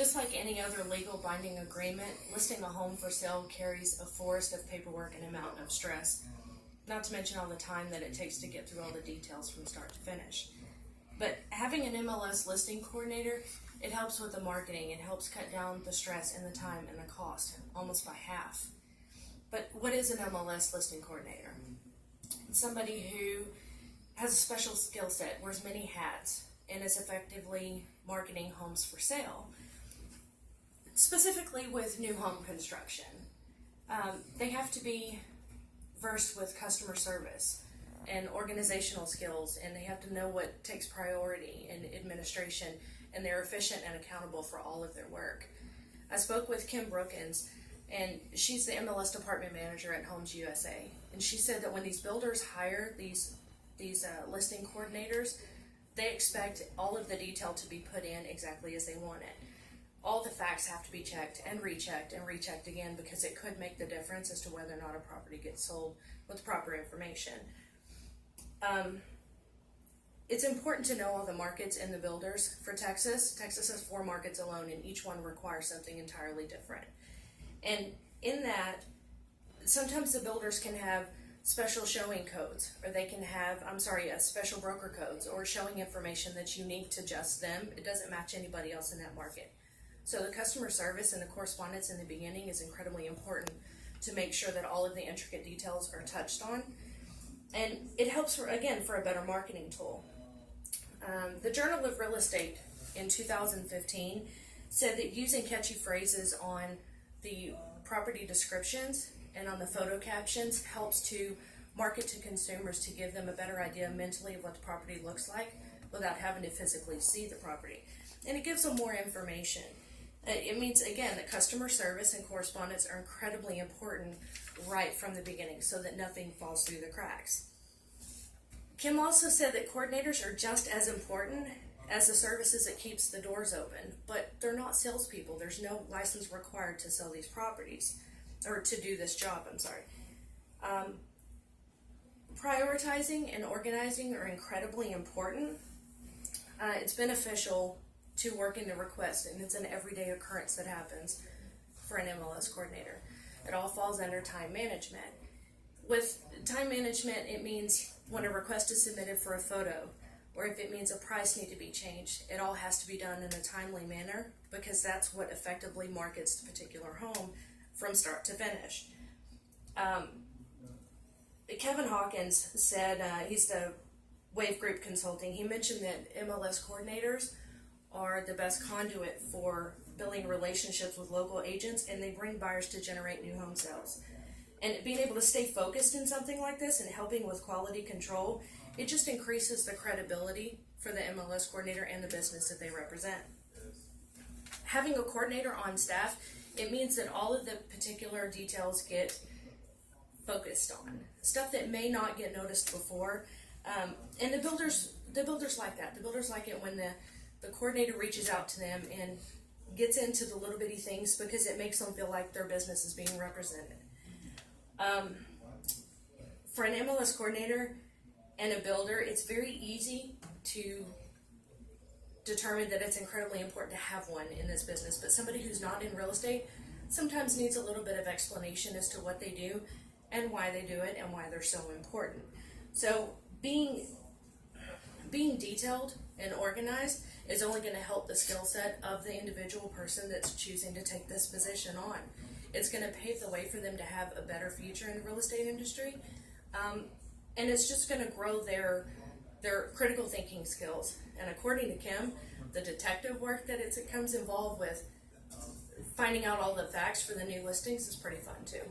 Just like any other legal binding agreement, listing a home for sale carries a forest of paperwork and a mountain of stress, not to mention all the time that it takes to get through all the details from start to finish. But having an MLS listing coordinator, it helps with the marketing. It helps cut down the stress and the time and the cost almost by half. But what is an MLS listing coordinator? It's somebody who has a special skill set, wears many hats, and is effectively marketing homes for sale. Specifically with new home construction. They have to be versed with customer service and organizational skills, and they have to know what takes priority in administration, and they're efficient and accountable for all of their work. I spoke with Kim Brookins, and she's the MLS department manager at Homes USA, and she said that when these builders hire these listing coordinators, they expect all of the detail to be put in exactly as they want it. All the facts have to be checked and rechecked again, because it could make the difference as to whether or not a property gets sold with proper information. It's important to know all the markets and the builders for Texas. Texas has 4 markets alone, and each one requires something entirely different. And in that, sometimes the builders can have special showing codes, or they can have, special broker codes, or showing information that's unique to just them. It doesn't match anybody else in that market. So the customer service and the correspondence in the beginning is incredibly important to make sure that all of the intricate details are touched on. And it helps, for a better marketing tool. The Journal of Real Estate in 2015 said that using catchy phrases on the property descriptions and on the photo captions helps to market to consumers to give them a better idea mentally of what the property looks like without having to physically see the property. And it gives them more information. It means, again, that customer service and correspondence are incredibly important right from the beginning so that nothing falls through the cracks. Kim also said that coordinators are just as important as the services that keeps the doors open, but they're not salespeople. There's no license required to sell these properties, or to do this job, Prioritizing and organizing are incredibly important. It's beneficial to work in the request, and it's an everyday occurrence that happens for an MLS coordinator. It all falls under time management. With time management, it means when a request is submitted for a photo, or if it means a price need to be changed, it all has to be done in a timely manner, because that's what effectively markets the particular home from start to finish. Kevin Hawkins said, he's the Wave Group Consulting, he mentioned that MLS coordinators are the best conduit for building relationships with local agents, and they bring buyers to generate new home sales. And being able to stay focused in something like this and helping with quality control, it just increases the credibility for the MLS coordinator and the business that they represent. Having a coordinator on staff, it means that all of the particular details get focused on. Stuff that may not get noticed before. And the builders like that. The builders like it when the coordinator reaches out to them and gets into the little bitty things, because it makes them feel like their business is being represented. For an MLS coordinator and a builder, it's very easy to determine that it's incredibly important to have one in this business, but somebody who's not in real estate sometimes needs a little bit of explanation as to what they do and why they do it and why they're so important. So being detailed and organized is only going to help the skill set of the individual person that's choosing to take this position on. It's going to pave the way for them to have a better future in the real estate industry, and it's just going to grow their critical thinking skills. And according to Kim, the detective work that it comes involved with finding out all the facts for the new listings is pretty fun too.